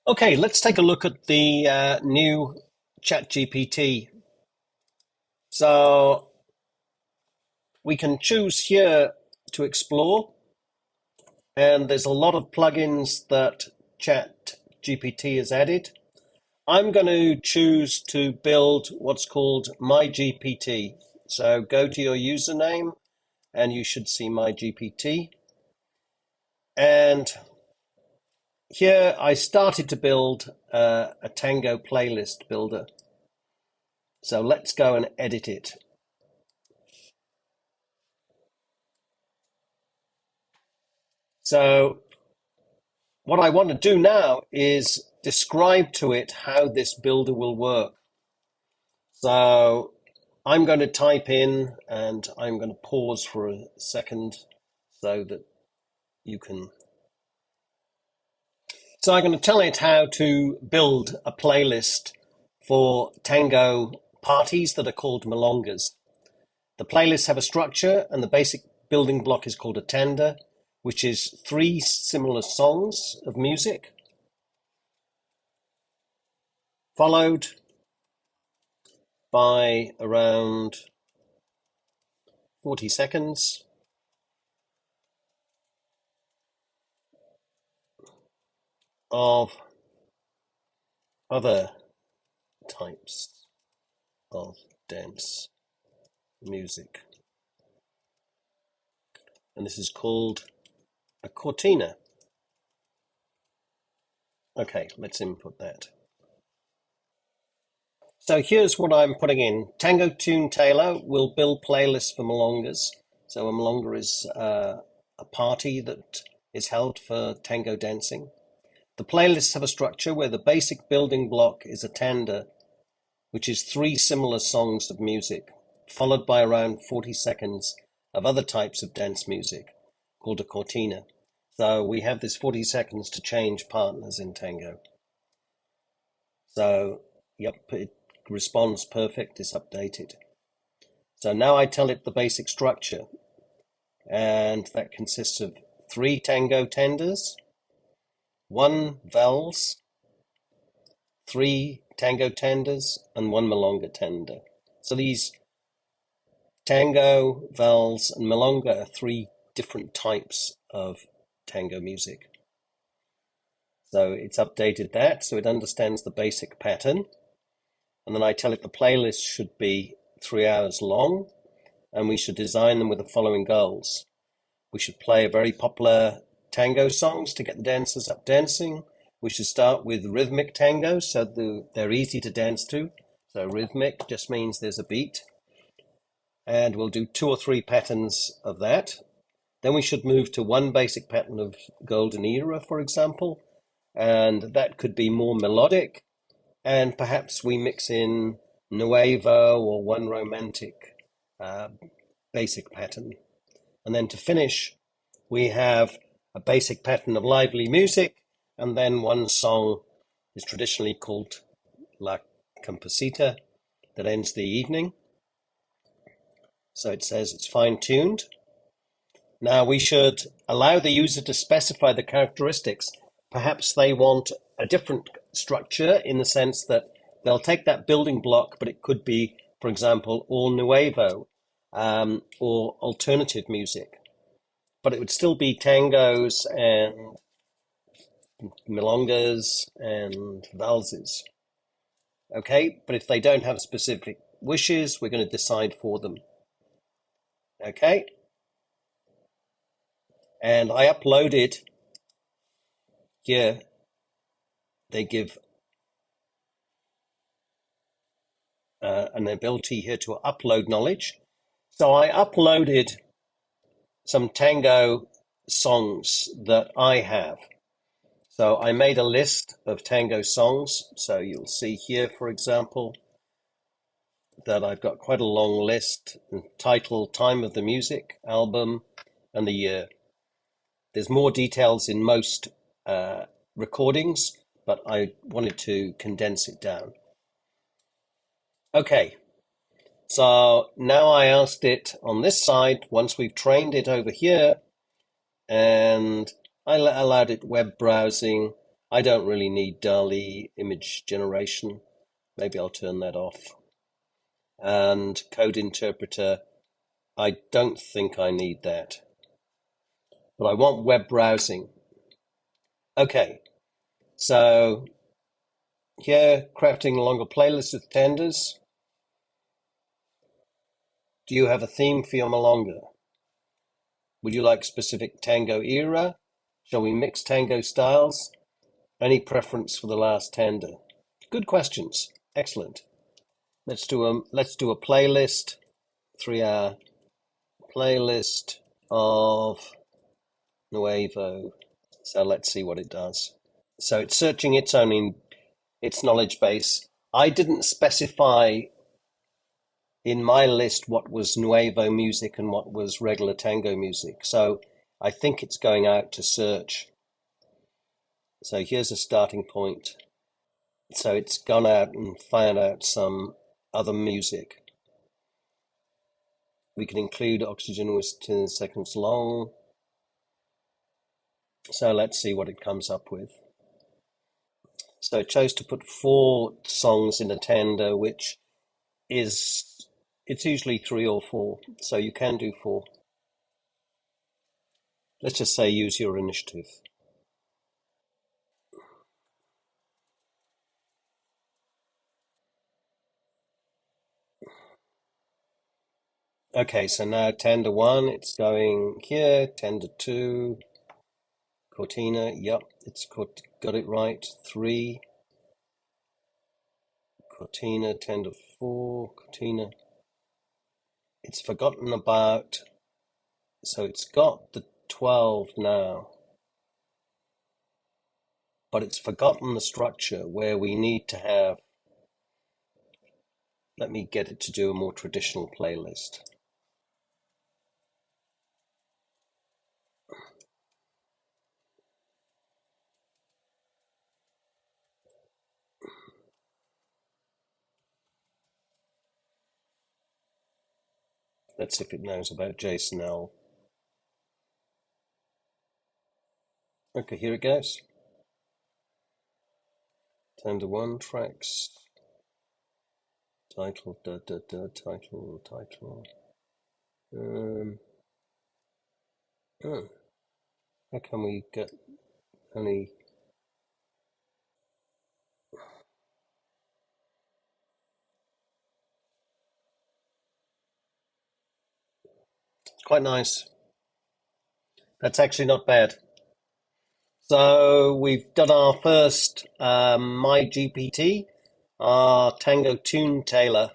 Okay, let's take a look at the new ChatGPT. So we can choose here to explore, and there's a lot of plugins that ChatGPT has added. I'm going to choose to build what's called MyGPT. So go to your username, and you should see MyGPT. And here I started to build a Tango playlist builder. So let's go and edit it. So what I want to do now is describe to it how this builder will work. So I'm going to type in and I'm going to pause for a second so that you can. So I'm going to tell it how to build a playlist for tango parties that are called milongas. The playlists have a structure, and the basic building block is called a tanda, which is three similar songs of music, followed by around 40 seconds of other types of dance music. And this is called a cortina. Okay, let's input that. So here's what I'm putting in. Tango Tune Tailor will build playlists for milongas. So a milonga is a party that is held for tango dancing. The playlists have a structure where the basic building block is a tanda, which is three similar songs of music, followed by around 40 seconds of other types of dance music, called a cortina. So we have this 40 seconds to change partners in tango. So, yep, it responds perfect, it's updated. So now I tell it the basic structure, and that consists of three tango tenders, one vals, three tango tenders, and one milonga tender. So these tango, vals, and milonga are three different types of tango music. So it's updated that, so it understands the basic pattern. And then I tell it the playlist should be 3 hours long, and we should design them with the following goals. We should play very popular tango songs to get the dancers up dancing. We should start with rhythmic tango so they're easy to dance to. So rhythmic just means there's a beat. And we'll do 2 or 3 patterns of that. Then we should move to one basic pattern of golden era, for example, and that could be more melodic, and perhaps we mix in nuevo or one romantic basic pattern. And then to finish, we have a basic pattern of lively music, and then one song is traditionally called La Composita that ends the evening. So it says it's fine-tuned. Now we should allow the user to specify the characteristics. Perhaps they want a different structure in the sense that they'll take that building block, but it could be, for example, all nuevo or alternative music. But it would still be tangos and milongas and valses. Okay, but if they don't have specific wishes, we're going to decide for them. Okay, and I uploaded here. They give an ability here to upload knowledge. So I uploaded some tango songs that I have. So I made a list of tango songs. So you'll see here, for example, that I've got quite a long list, title, time of the music, album, and the year. There's more details in most recordings, but I wanted to condense it down. Okay, so now I asked it on this side, once we've trained it over here, and I allowed it web browsing, I don't really need DALI image generation. Maybe I'll turn that off. And code interpreter, I don't think I need that. But I want web browsing. Okay, so here, crafting a longer playlist with tenders. Do you have a theme for your Malonga? Would you like specific tango era? Shall we mix tango styles? Any preference for the last tender? Good questions. Excellent. Let's do a playlist, 3 hour playlist of Nuevo. So let's see what it does. So it's searching its knowledge base. I didn't specify in my list what was Nuevo music and what was regular tango music. So I think it's going out to search. So here's a starting point. So it's gone out and found out some other music. We can include oxygen was 10 seconds long. So let's see what it comes up with. So it chose to put 4 songs in a tender, which is, it's usually 3 or 4. So you can do 4. Let's just say use your initiative. Okay, so now tender 1, it's going here, tender 2, Cortina, yep, it's got it right. 3, Cortina, tender 4, Cortina. It's forgotten about, so it's got the 12 now, but it's forgotten the structure where we need to have, let me get it to do a more traditional playlist. Let's see if it knows about JSON L. Okay, here it goes. Tender 1 tracks. Title, title. Oh, how can we get only? It's quite nice. That's actually not bad. So we've done our first MyGPT, our Tango Tune Tailor.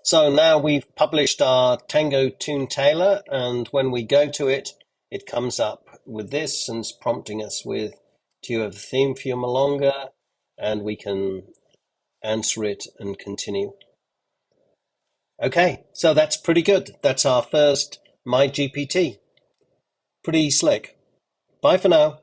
So now we've published our Tango Tune Tailor, and when we go to it, it comes up with this and it's prompting us with, do you have a theme for your Malonga? And we can answer it and continue. Okay, so that's pretty good. That's our first MyGPT. Pretty slick. Bye for now.